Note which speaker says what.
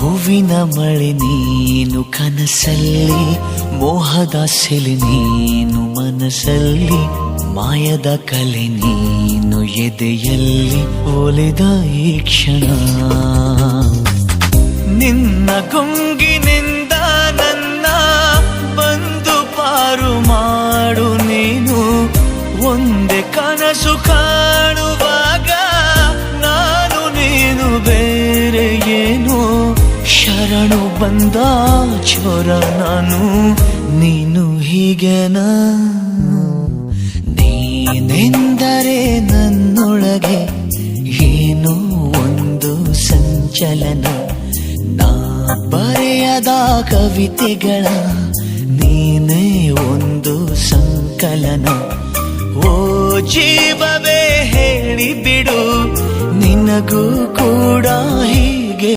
Speaker 1: ಹೂವಿನ ಮಳೆ ನೀನು ಕನಸಲ್ಲಿ, ಮೋಹದ ಸೆಲೆ ನೀನು ಮನಸ್ಸಲ್ಲಿ, ಮಾಯದ ಕಲೆ ನೀನು ಎದೆಯಲ್ಲಿ ಒಲಿದ ಈ ಕ್ಷಣ. ನಿನ್ನ ಗುಂಗಿನಿಂದ ನನ್ನ ಬಂದು ಪಾರು ಮಾಡು ನೀನು. ಒಂದೇ ಕನಸು ಕಾಣುವಾಗ ನಾನು ನೀನು ಬೇರೆ ಏನು. ಶರಣು ಬಂದ ಚೋರ ನಾನು, ನೀನು ಹೀಗೆನಾ. ನೀನೆಂದರೆ ನನ್ನೊಳಗೆ ಏನೋ ಒಂದು ಸಂಚಲನ. ನಾ ಬರೆಯದ ಕವಿತೆಗಳ ನೀನೇ ಒಂದು ಸಂಕಲನ. ಓ ಜೀವವೇ ಹೇಳಿಬಿಡು, ನಿನಗೂ ಕೂಡ